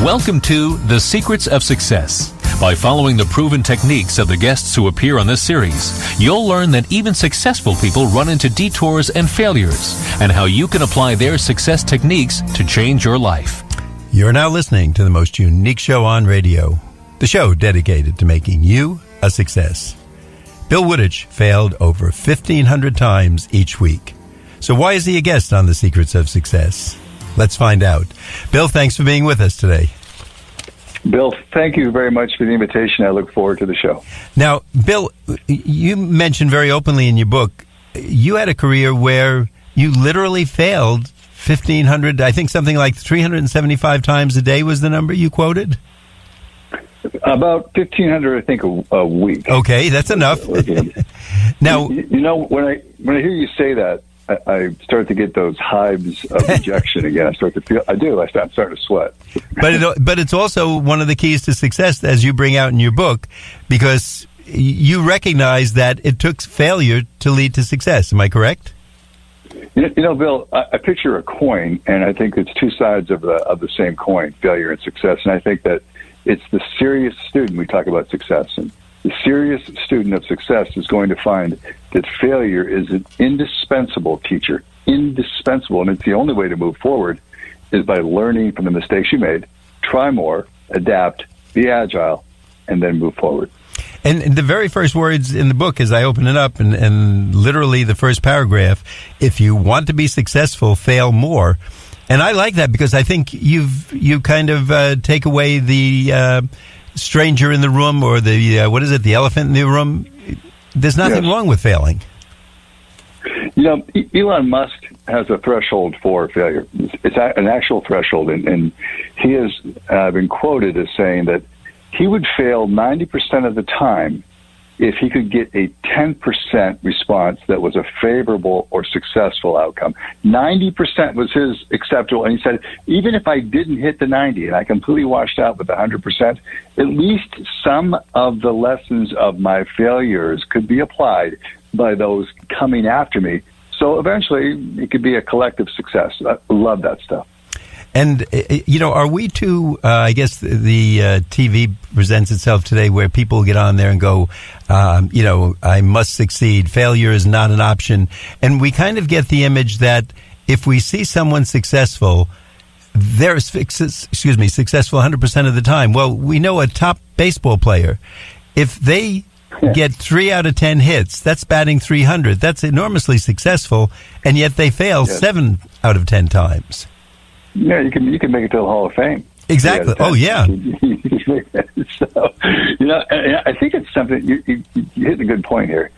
Welcome to The Secrets of Success. By following the proven techniques of the guests who appear on this series, you'll learn that even successful people run into detours and failures, and how you can apply their success techniques to change your life. You're now listening to the most unique show on radio, the show dedicated to making you a success. Bill Wooditch failed over 1,500 times each week. So why is he a guest on The Secrets of Success? Let's find out. Bill, thanks for being with us today. Bill, thank you very much for the invitation. I look forward to the show. Now, Bill, you mentioned very openly in your book, you had a career where you literally failed 1,500, I think something like 375 times a day was the number you quoted? About 1,500, I think, a week. Okay, that's enough. Now, you know, when I hear you say that, I start to get those hives of rejection again. I start to feel, I'm starting to sweat. But it's also one of the keys to success, as you bring out in your book, because you recognize that it took failure to lead to success. Am I correct? You know, Bill, I picture a coin, and I think it's two sides of the same coin, failure and success. And I think that it's the serious student we talk about success. And the serious student of success is going to find that failure is an indispensable teacher, indispensable. And it's the only way to move forward is by learning from the mistakes you made, try more, adapt, be agile, and then move forward. And the very first words in the book, as I open it up, and literally the first paragraph, if you want to be successful, fail more. And I like that because I think you kind of take away the stranger in the room, or the the elephant in the room. There's nothing wrong with failing. You know, Elon Musk has a threshold for failure. It's an actual threshold, and he has been quoted as saying that he would fail 90% of the time if he could get a 10% response that was a favorable or successful outcome. 90% was his acceptable. And he said, even if I didn't hit the 90 and I completely washed out with 100%, at least some of the lessons of my failures could be applied by those coming after me. So eventually it could be a collective success. I love that stuff. And, are we too, I guess the TV presents itself today where people get on there and go, I must succeed. Failure is not an option. And we kind of get the image that if we see someone successful, they're successful 100% of the time. Well, we know a top baseball player, if they get 3 out of 10 hits, that's batting 300. That's enormously successful, and yet they fail 7 out of 10 times. Yeah, you can make it to the Hall of Fame. Exactly. Oh, yeah. So, I think it's something, you hit a good point here.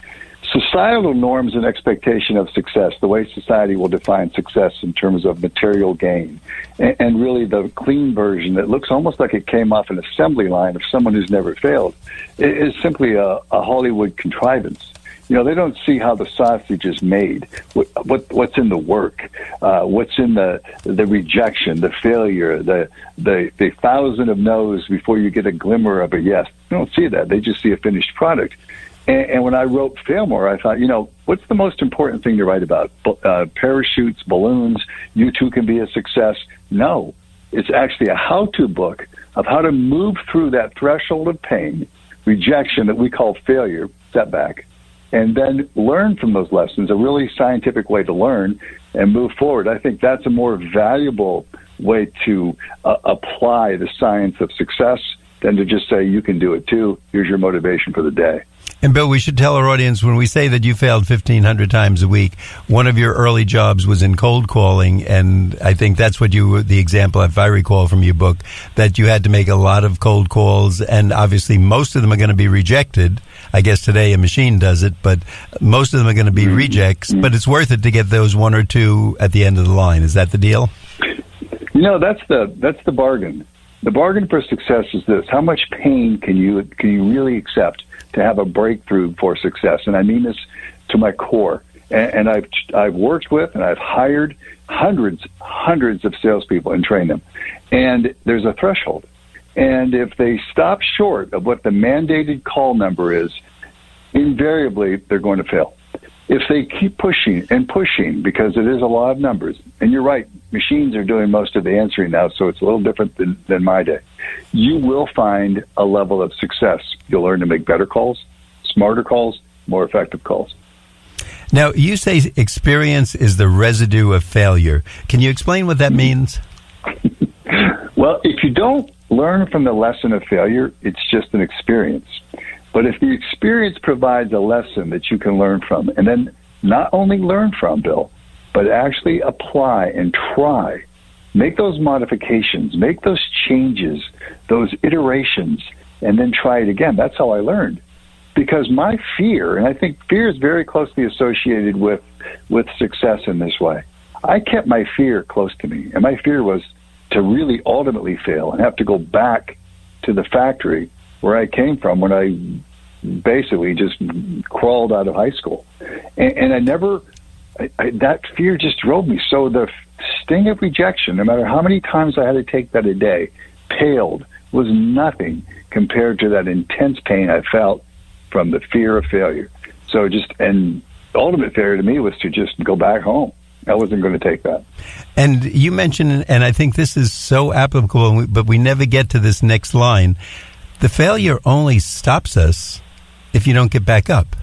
Societal norms and expectation of success, the way society will define success in terms of material gain, and really the clean version that looks almost like it came off an assembly line of someone who's never failed, is simply a Hollywood contrivance. They don't see how the sausage is made, what's in the work, what's in the rejection, the failure, the 1,000 of no's before you get a glimmer of a yes. They don't see that. They just see a finished product. And when I wrote Failmore, I thought, what's the most important thing to write about? Parachutes, balloons, you too can be a success. No, it's actually a how-to book of how to move through that threshold of pain, rejection that we call failure, setback, and then learn from those lessons, a really scientific way to learn and move forward. I think that's a more valuable way to apply the science of success than to just say, you can do it too. Here's your motivation for the day. And Bill, we should tell our audience, when we say that you failed 1,500 times a week, one of your early jobs was in cold calling, and I think that's what the example, if I recall from your book, that you had to make a lot of cold calls, and obviously most of them are going to be rejected. I guess today a machine does it, but most of them are going to be rejects, but it's worth it to get those 1 or 2 at the end of the line. Is that the deal? That's the bargain. The bargain for success is this: how much pain can you really accept to have a breakthrough for success? And I mean this to my core. And I've worked with and I've hired hundreds of salespeople and trained them. And there's a threshold. And if they stop short of what the mandated call number is, invariably they're going to fail. if they keep pushing and pushing, because it is a law of numbers, and you're right, machines are doing most of the answering now, so it's a little different than my day, you will find a level of success. You'll learn to make better calls, smarter calls, more effective calls. Now, you say experience is the residue of failure. Can you explain what that means? Well, if you don't learn from the lesson of failure, it's just an experience. But if the experience provides a lesson that you can learn from, and then not only learn from, Bill, but actually apply and try, make those modifications, make those changes, those iterations, and then try it again. That's how I learned. Because my fear, and I think fear is very closely associated with success in this way, I kept my fear close to me, and my fear was to really ultimately fail and have to go back to the factory where I came from when I basically just crawled out of high school. And I never, that fear just drove me. So the sting of rejection, no matter how many times I had to take that a day, paled, was nothing compared to that intense pain I felt from the fear of failure. So and ultimate failure to me was to just go back home. I wasn't going to take that. And you mentioned, and I think this is so applicable, but we never get to this next line, the failure only stops us if you don't get back up.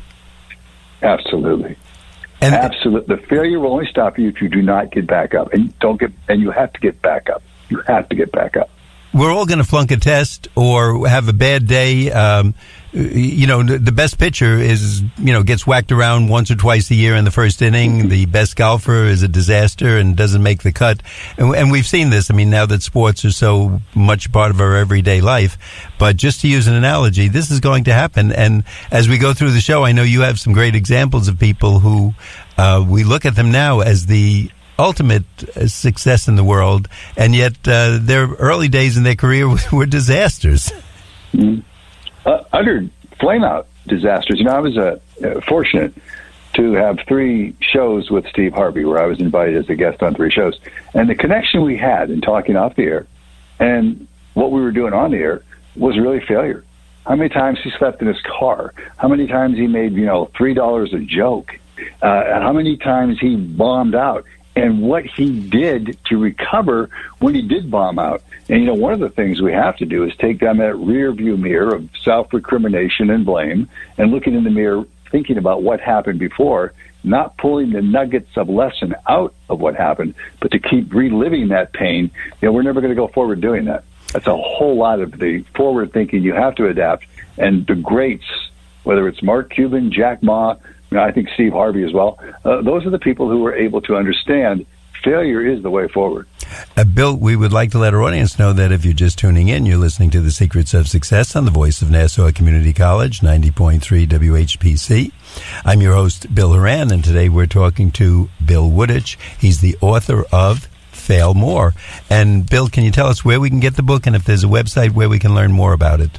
Absolutely. And absolutely. The failure will only stop you if you do not get back up. And you have to get back up. You have to get back up. We're all going to flunk a test or have a bad day. The best pitcher is, gets whacked around once or twice a year in the first inning. The best golfer is a disaster and doesn't make the cut. And we've seen this. I mean, now that sports are so much part of our everyday life. But just to use an analogy, this is going to happen. And as we go through the show, I know you have some great examples of people who we look at them now as the ultimate success in the world, and yet their early days in their career were disasters. Utter flame-out disasters. I was fortunate to have 3 shows with Steve Harvey, where I was invited as a guest on 3 shows. And the connection we had in talking off the air and what we were doing on the air was really failure. How many times he slept in his car? How many times he made, $3 a joke? How many times he bombed out? And what he did to recover when he did bomb out. And, one of the things we have to do is take down that rear view mirror of self-recrimination and blame and looking in the mirror, thinking about what happened before, not pulling the nuggets of lesson out of what happened, but to keep reliving that pain. We're never going to go forward doing that. That's a whole lot of the forward thinking you have to adapt. And the greats, whether it's Mark Cuban, Jack Ma, I think Steve Harvey as well, those are the people who were able to understand failure is the way forward. Bill, we would like to let our audience know that if you're just tuning in, you're listening to The Secrets of Success on the voice of Nassau Community College, 90.3 WHPC. I'm your host, Bill Horan, and today we're talking to Bill Wooditch. He's the author of Failmore. And Bill, can you tell us where we can get the book and if there's a website where we can learn more about it?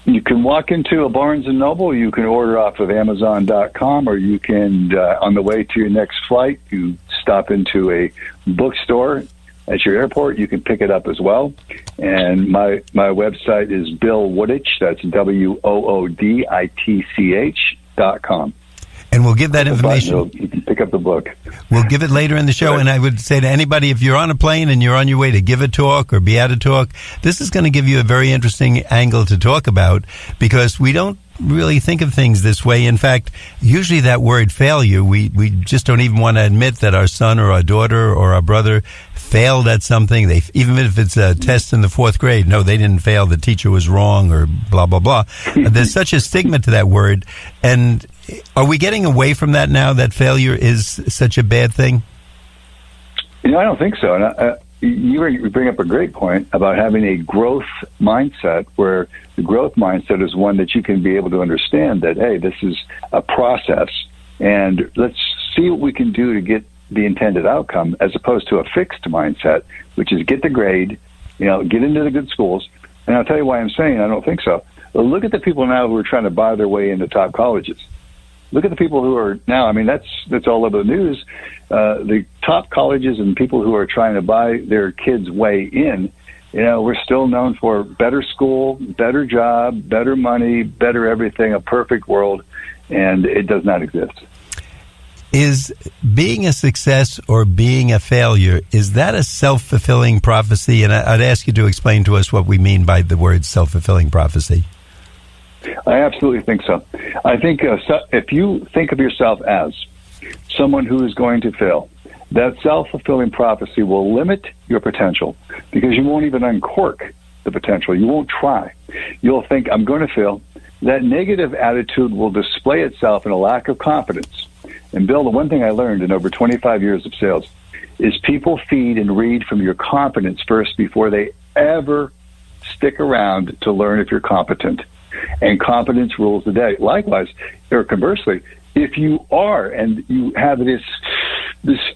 You can walk into a Barnes & Noble, you can order off of Amazon.com, or you can, on the way to your next flight, you stop into a bookstore at your airport, you can pick it up as well. And my website is Bill Wooditch, that's WOODITCH.com. And we'll give that information. You can pick up the book. We'll give it later in the show. Right. And I would say to anybody, if you're on a plane and you're on your way to give a talk or be at a talk, this is going to give you a very interesting angle to talk about, because we don't really think of things this way. In fact, usually that word failure, we just don't even want to admit that our son or our daughter or our brother failed at something. Even if it's a test in the 4th grade, no, they didn't fail, the teacher was wrong, or blah, blah, blah. There's such a stigma to that word. And are we getting away from that now, that failure is such a bad thing? I don't think so. And you bring up a great point about having a growth mindset, where the growth mindset is one that you can be able to understand that, hey, this is a process, and let's see what we can do to get the intended outcome, as opposed to a fixed mindset, which is get the grade, get into the good schools. And I'll tell you why I'm saying I don't think so. But look at the people now who are trying to buy their way into top colleges. Look at the people who are now, that's all over the news. The top colleges and people who are trying to buy their kids' way in, we're still known for better school, better job, better money, better everything, a perfect world, and it does not exist. Is being a success or being a failure, is that a self-fulfilling prophecy? And I'd ask you to explain to us what we mean by the word self-fulfilling prophecy. I absolutely think so. I think if you think of yourself as someone who is going to fail, that self-fulfilling prophecy will limit your potential because you won't even uncork the potential. You won't try. You'll think, I'm going to fail. That negative attitude will display itself in a lack of confidence. And Bill, the one thing I learned in over 25 years of sales is people feed and read from your confidence first before they ever stick around to learn if you're competent. And competence rules the day. Likewise, or conversely, if you are and you have this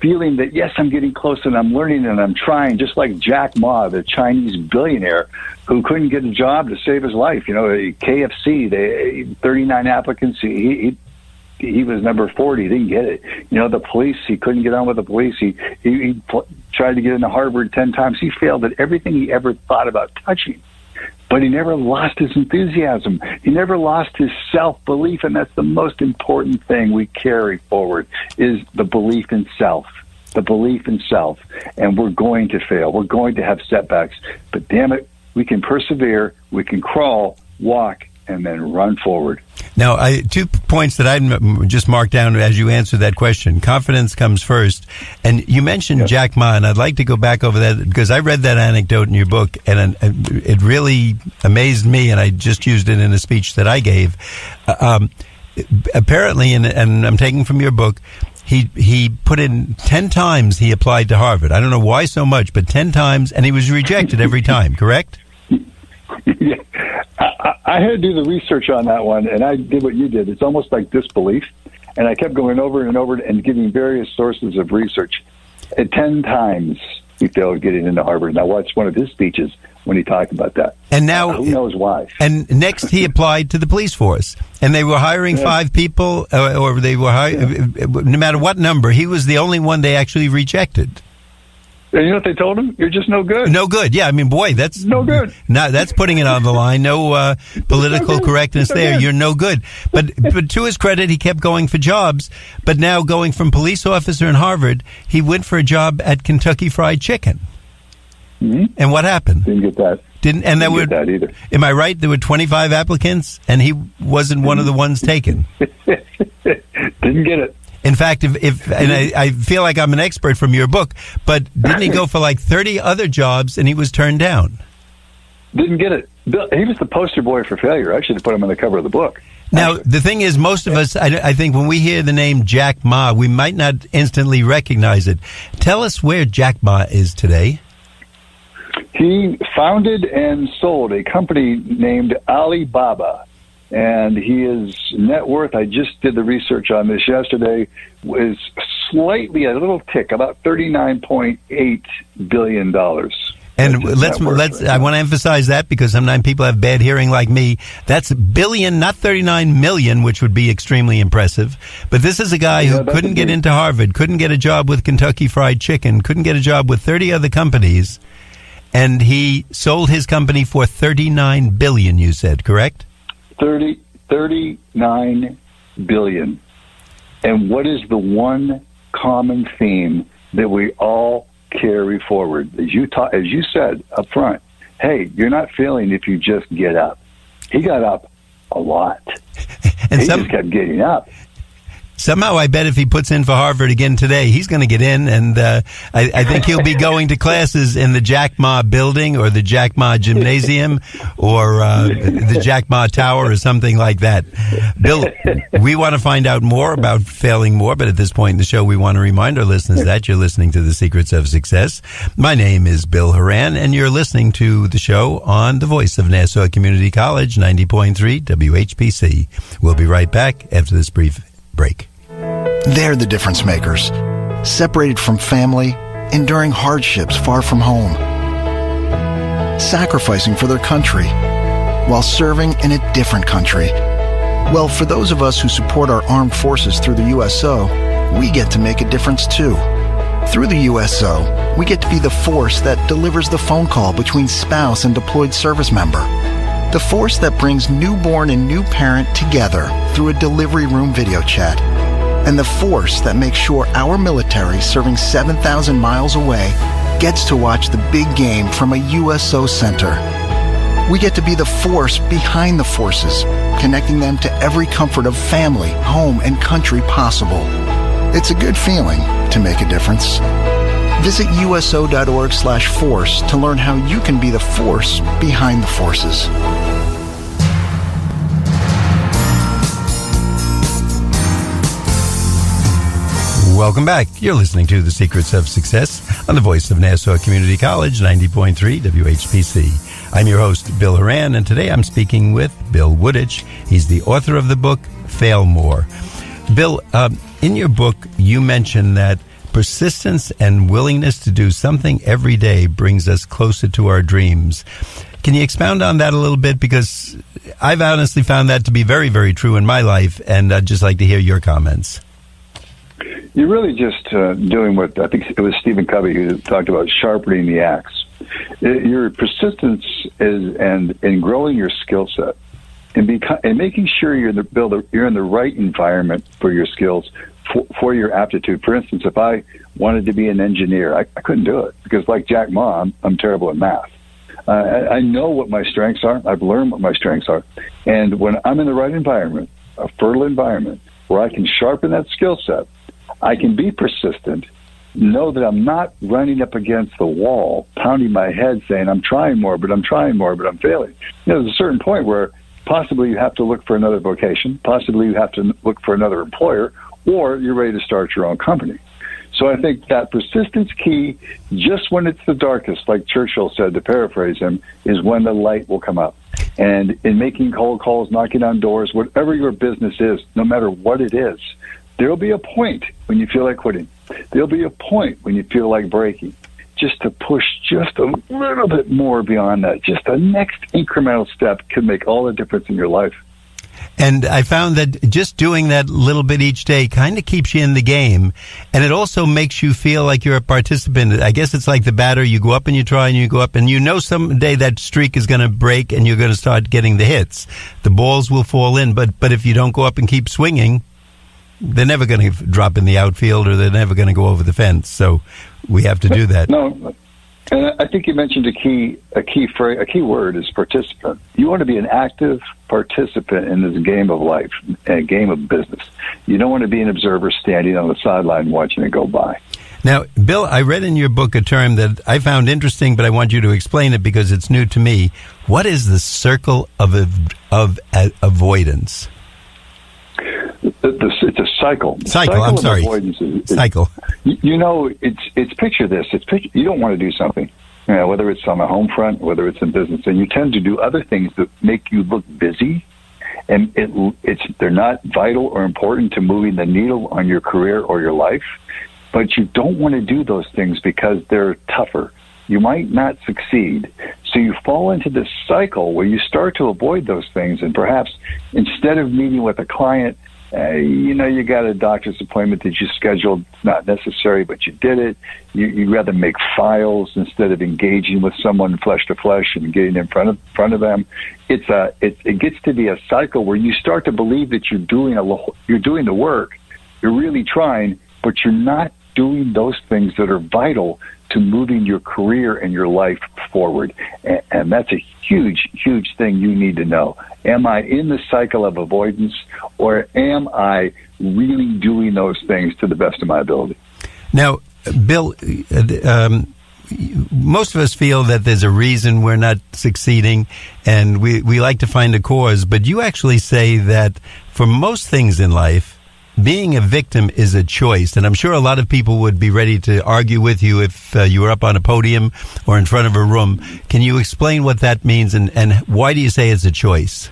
feeling that, yes, I'm getting close and I'm learning and I'm trying, just like Jack Ma, the Chinese billionaire who couldn't get a job to save his life. You know, KFC, 39 applicants, he was number 40, didn't get it. You know, the police, he couldn't get on with the police. He tried to get into Harvard 10 times. He failed at everything he ever thought about touching. But he never lost his enthusiasm. He never lost his self-belief, and that's the most important thing we carry forward is the belief in self. The belief in self. And we're going to fail. We're going to have setbacks. But damn it, we can persevere, we can crawl, walk, and then run forward. Now, 2 points that I just marked down as you answered that question. Confidence comes first. And you mentioned Jack Ma, and I'd like to go back over that because I read that anecdote in your book, and it really amazed me, and I just used it in a speech that I gave. Apparently, and I'm taking from your book, he put in 10 times he applied to Harvard. I don't know why so much, but 10 times, and he was rejected every time, correct? Yeah. I had to do the research on that one, and I did what you did. It's almost like disbelief, and I kept going over and over and giving various sources of research. 10 times he failed getting into Harvard. Now, watch one of his speeches when he talked about that. And now, who knows why? And next, he applied to the police force, and they were hiring 5 people, or they were no matter what number. He was the only one they actually rejected. And you know what they told him? You're just no good. No good. Yeah, I mean, boy, that's no good. Now that's putting it on the line. No political correctness there. You're no good. But to his credit, he kept going for jobs. But now, going from police officer in Harvard, he went for a job at Kentucky Fried Chicken. Mm-hmm. And what happened? Didn't get that. Didn't get that either. Am I right? There were 25 applicants, and he wasn't one of the ones taken. Didn't get it. In fact, I feel like I'm an expert from your book, but didn't he go for like 30 other jobs and he was turned down? Didn't get it. He was the poster boy for failure. I should have put him on the cover of the book. Now, the thing is, most of us, I think when we hear the name Jack Ma, we might not instantly recognize it. Tell us where Jack Ma is today. He founded and sold a company named Alibaba. And his net worth, I just did the research on this yesterday, was slightly, a little tick, about $39.8 billion. And I want to emphasize that because sometimes people have bad hearing like me. That's billion, not 39 million, which would be extremely impressive. But this is a guy who couldn't get into Harvard, couldn't get a job with Kentucky Fried Chicken, couldn't get a job with 30 other companies. And he sold his company for $39 billion, you said, correct? 39 billion. And what is the one common theme that we all carry forward? As you said up front, hey, you're not failing if you just get up. He got up a lot. And he just kept getting up. Somehow, I bet if he puts in for Harvard again today, he's going to get in, and I think he'll be going to classes in the Jack Ma building or the Jack Ma gymnasium or the Jack Ma Tower or something like that. Bill, we want to find out more about failing more, but at this point in the show, we want to remind our listeners that you're listening to The Secrets of Success. My name is Bill Horan, and you're listening to the show on the voice of Nassau Community College, 90.3 WHPC. We'll be right back after this brief break. They're the difference makers, separated from family, enduring hardships far from home, sacrificing for their country while serving in a different country. Well, for those of us who support our armed forces through the USO, we get to make a difference too. Through the USO, we get to be the force that delivers the phone call between spouse and deployed service member. The force that brings newborn and new parent together through a delivery room video chat. and the force that makes sure our military, serving 7,000 miles away, gets to watch the big game from a USO center. We get to be the force behind the forces, connecting them to every comfort of family, home, and country possible. It's a good feeling to make a difference. Visit uso.org/force to learn how you can be the force behind the forces. Welcome back. You're listening to The Secrets of Success on the voice of Nassau Community College, 90.3 WHPC. I'm your host, Bill Horan, and today I'm speaking with Bill Wooditch. He's the author of the book, Failmore. Bill, in your book, you mention that persistence and willingness to do something every day brings us closer to our dreams. Can you expound on that a little bit? Because I've honestly found that to be very, very true in my life, and I'd just like to hear your comments. You're really just doing what I think it was Stephen Covey who talked about sharpening the axe. Your persistence is in growing your skill set and making sure you're in the right environment for your skills, for your aptitude. For instance, if I wanted to be an engineer, I couldn't do it because, like Jack Ma, I'm terrible at math. I know what my strengths are. I've learned what my strengths are, and when I'm in the right environment, a fertile environment where I can sharpen that skill set, I can be persistent, know that I'm not running up against the wall, pounding my head saying, I'm trying more, but I'm failing. There's a certain point where possibly you have to look for another vocation, possibly you have to look for another employer, or you're ready to start your own company. So I think that persistence key, just when it's the darkest, like Churchill said, to paraphrase him, is when the light will come up. And in making cold calls, knocking on doors, whatever your business is, no matter what it is, there'll be a point when you feel like quitting. There'll be a point when you feel like breaking. Just to push just a little bit more beyond that, just the next incremental step can make all the difference in your life. And I found that just doing that little bit each day kind of keeps you in the game. And it also makes you feel like you're a participant. I guess it's like the batter. You go up and you try and you go up and you know someday that streak is going to break and you're going to start getting the hits. The balls will fall in. But if you don't go up and keep swinging, they're never going to drop in the outfield or they're never going to go over the fence. So we have to do that. No, and I think you mentioned a key phrase, a key word is participant. You want to be an active participant in this game of life, a game of business. You don't want to be an observer standing on the sideline watching it go by. Now, Bill, I read in your book a term that I found interesting, but I want you to explain it because it's new to me. What is the circle of avoidance? It's a cycle. I'm sorry. Cycle. You know, it's picture this. You don't want to do something, whether it's on the home front, whether it's in business, and you tend to do other things that make you look busy, and they're not vital or important to moving the needle on your career or your life, but you don't want to do those things because they're tougher. You might not succeed. So you fall into this cycle where you start to avoid those things, and perhaps instead of meeting with a client, you got a doctor's appointment that you scheduled. It's not necessary, but you did it. You'd rather make files instead of engaging with someone flesh to flesh and getting in front of them. It gets to be a cycle where you start to believe that you're doing the work, you're really trying, but you're not doing those things that are vital to moving your career and your life forward. And that's a huge, huge thing you need to know. Am I in the cycle of avoidance, or am I really doing those things to the best of my ability? Now, Bill, most of us feel that there's a reason we're not succeeding, and we like to find a cause, but you actually say that for most things in life, being a victim is a choice, and I'm sure a lot of people would be ready to argue with you if you were up on a podium or in front of a room. Can you explain what that means, and why do you say it's a choice?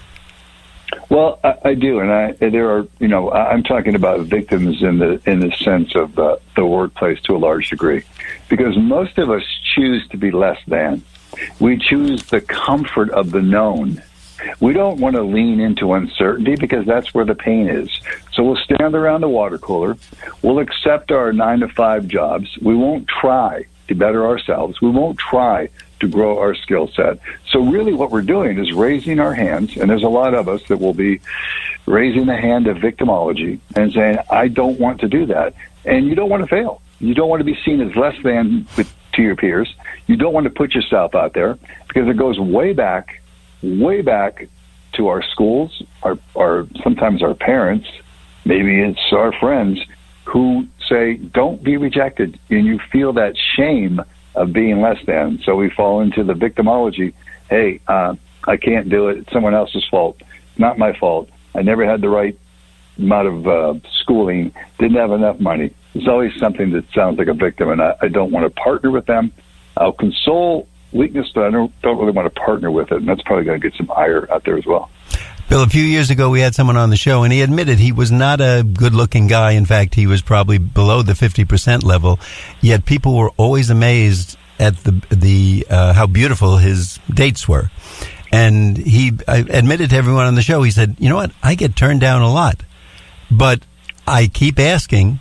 Well, I do, and I'm talking about victims in the sense of the workplace to a large degree, because most of us choose to be less than. We choose the comfort of the known. We don't want to lean into uncertainty because that's where the pain is. So we'll stand around the water cooler. We'll accept our 9-to-5 jobs. We won't try to better ourselves. We won't try to grow our skill set. So really what we're doing is raising our hands, and there's a lot of us that will be raising the hand of victimology and saying, I don't want to do that. And you don't want to fail. You don't want to be seen as less than to your peers. You don't want to put yourself out there, because it goes way back to our schools, our sometimes our parents, maybe it's our friends, who say, don't be rejected, and you feel that shame of being less than. So we fall into the victimology. Hey, I can't do it. It's someone else's fault. Not my fault. I never had the right amount of schooling, didn't have enough money. There's always something that sounds like a victim, and I don't want to partner with them. I'll console weakness, but I don't really want to partner with it, and that's probably going to get some ire out there as well. Bill, a few years ago we had someone on the show, and he admitted he was not a good-looking guy. In fact, he was probably below the 50% level, yet people were always amazed at the how beautiful his dates were. And he admitted to everyone on the show, he said, you know what, I get turned down a lot, but I keep asking,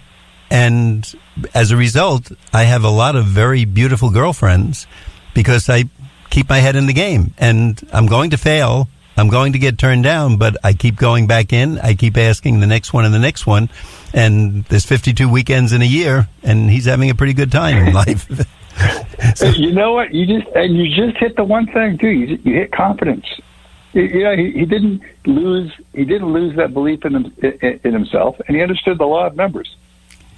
and as a result, I have a lot of very beautiful girlfriends because I keep my head in the game, and I'm going to fail. I'm going to get turned down, but I keep going back in. I keep asking the next one and the next one. And there's 52 weekends in a year, and he's having a pretty good time in life. So, you know what? You just hit the one thing too. You hit confidence. He didn't lose that belief in himself, and he understood the law of numbers.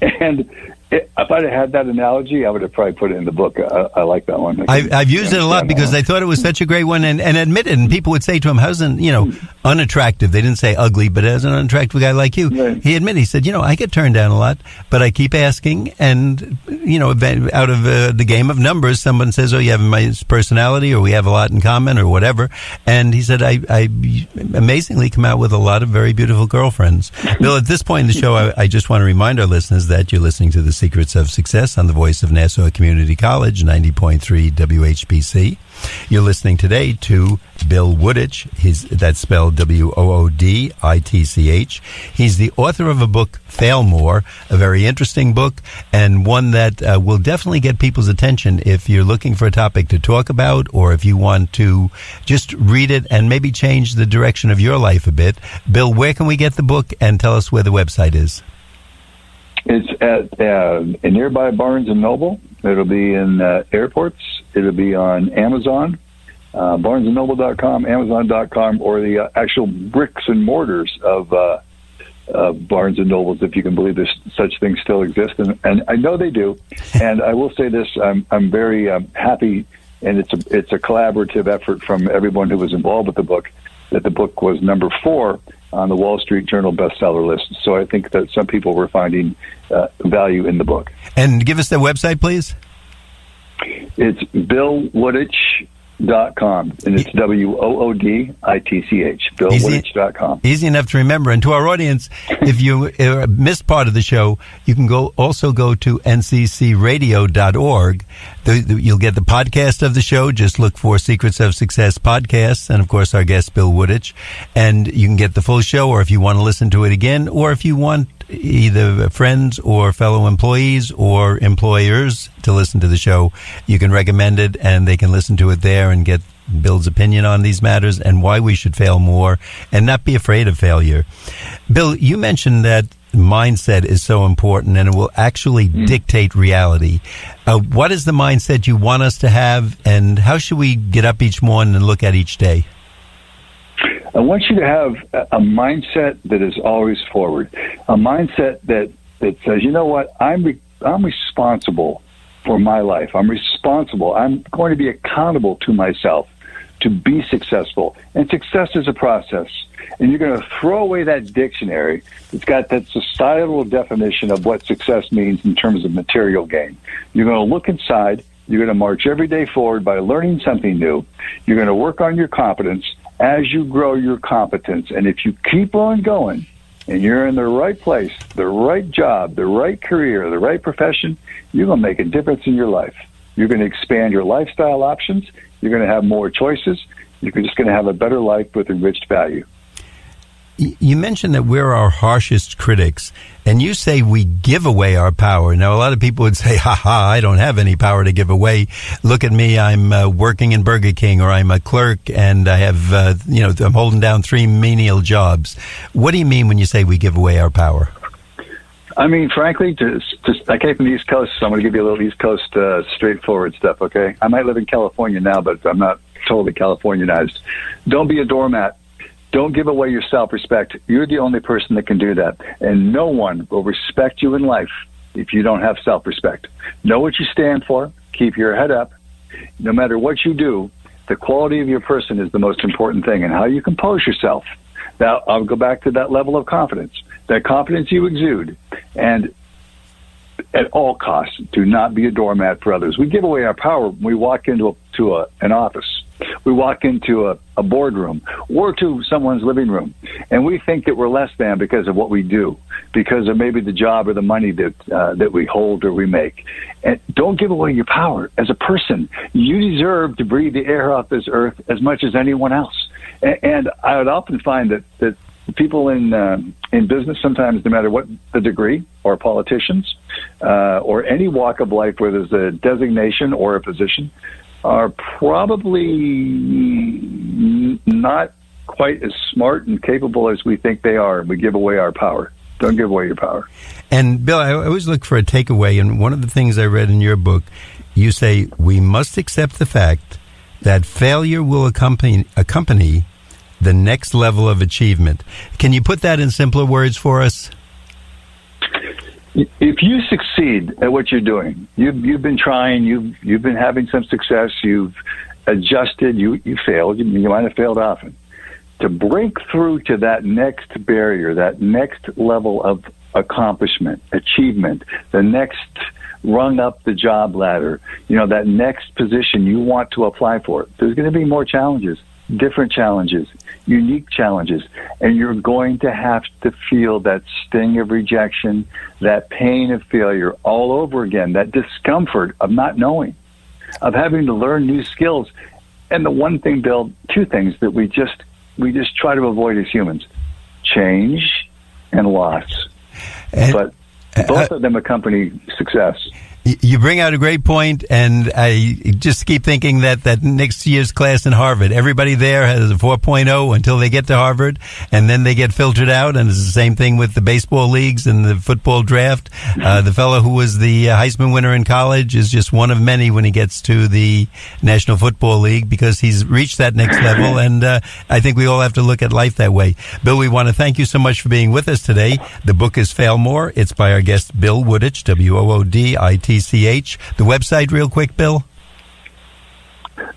And if I'd have had that analogy, I would have probably put it in the book. I like that one. I've used it a lot because I thought it was such a great one, and admitted, and people would say to him, how's unattractive? They didn't say ugly, but as an unattractive guy like you, right. He admitted, he said, I get turned down a lot, but I keep asking, and, out of the game of numbers, someone says, oh, you have my personality, or we have a lot in common, or whatever, and he said, I amazingly come out with a lot of very beautiful girlfriends. Bill, at this point in the show, I just want to remind our listeners that you're listening to The Secrets of Success on the voice of Nassau Community College, 90.3 WHPC. You're listening today to Bill Wooditch. That's spelled Wooditch. He's the author of a book, Failmore, a very interesting book, and one that will definitely get people's attention if you're looking for a topic to talk about, or if you want to just read it and maybe change the direction of your life a bit. Bill, where can we get the book, and tell us where the website is? It's at a nearby Barnes & Noble. It'll be in airports. It'll be on Amazon, barnesandnoble.com, amazon.com, or the actual bricks and mortars of Barnes & Nobles, if you can believe such things still exist. And I know they do. And I will say this, I'm very happy, and it's a collaborative effort from everyone who was involved with the book, that the book was number 4 on the Wall Street Journal bestseller list. So I think that some people were finding value in the book. And give us the website, please. It's BillWooditch.com, and it's WOODITCH, BillWooditch.com. Easy enough to remember. And to our audience, if you missed part of the show, you can also go to nccradio.org. You'll get the podcast of the show. Just look for Secrets of Success podcasts, and of course our guest Bill Wooditch. And you can get the full show, or if you want to listen to it again, or if you want either friends or fellow employees or employers to listen to the show, you can recommend it, and they can listen to it there and get Bill's opinion on these matters and why we should fail more and not be afraid of failure. Bill, you mentioned that mindset is so important, and it will actually dictate reality. What is the mindset you want us to have, and how should we get up each morning and look at each day? I want you to have a mindset that is always forward, a mindset that says, you know what, I'm responsible for my life. I'm responsible. I'm going to be accountable to myself to be successful. And success is a process. And you're going to throw away that dictionary that's got that societal definition of what success means in terms of material gain. You're going to look inside. You're going to march every day forward by learning something new. You're going to work on your competence as you grow your competence. And if you keep on going and you're in the right place, the right job, the right career, the right profession, you're going to make a difference in your life. You're going to expand your lifestyle options. You're going to have more choices. You're just going to have a better life with enriched value. You mentioned that we're our harshest critics, and you say we give away our power. Now, a lot of people would say, I don't have any power to give away. Look at me, I'm working in Burger King, or I'm a clerk, and I have, I'm holding down 3 menial jobs. What do you mean when you say we give away our power? I mean, frankly, I came from the East Coast, so I'm going to give you a little East Coast straightforward stuff, okay? I might live in California now, but I'm not totally Californianized. Don't be a doormat. Don't give away your self-respect. You're the only person that can do that. And no one will respect you in life if you don't have self-respect. Know what you stand for. Keep your head up. No matter what you do, the quality of your person is the most important thing, and how you compose yourself. Now, I'll go back to that level of confidence. That confidence you exude. And at all costs, do not be a doormat for others. We give away our power when we walk into an office. We walk into a boardroom or to someone's living room, and we think that we're less than because of what we do, because of maybe the job or the money that we hold or we make. And don't give away your power as a person. You deserve to breathe the air off this earth as much as anyone else. And I would often find that people in business, sometimes no matter what the degree, or politicians, or any walk of life where there's a designation or a position, are probably not quite as smart and capable as we think they are. We give away our power. Don't give away your power. And Bill, I always look for a takeaway, and one of the things I read in your book, you say we must accept the fact that failure will accompany the next level of achievement. Can you put that in simpler words for us? If you succeed at what you're doing, you've been trying, you've been having some success, you've adjusted, you failed, you might have failed often. To break through to that next barrier, that next level of accomplishment, achievement, the next rung up the job ladder, that next position you want to apply for, there's going to be more challenges. Different challenges, unique challenges, and you're going to have to feel that sting of rejection, that pain of failure all over again, that discomfort of not knowing, of having to learn new skills. And the one thing, Bill, 2 things that we just try to avoid as humans: change and loss. But both of them accompany success. You bring out a great point, and I just keep thinking that next year's class in Harvard, everybody there has a 4.0 until they get to Harvard, and then they get filtered out, and it's the same thing with the baseball leagues and the football draft. The fellow who was the Heisman winner in college is just one of many when he gets to the National Football League, because he's reached that next level, and I think we all have to look at life that way. Bill, we want to thank you so much for being with us today. The book is Failmore. It's by our guest, Bill Wooditch, Woodith. The website, real quick, Bill?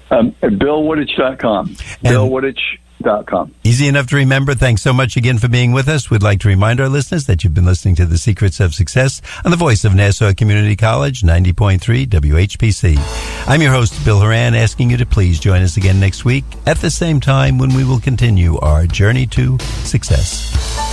BillWooditch.com. BillWooditch.com. Easy enough to remember. Thanks so much again for being with us. We'd like to remind our listeners that you've been listening to The Secrets of Success on the voice of Nassau Community College, 90.3 WHPC. I'm your host, Bill Horan, asking you to please join us again next week at the same time when we will continue our journey to success.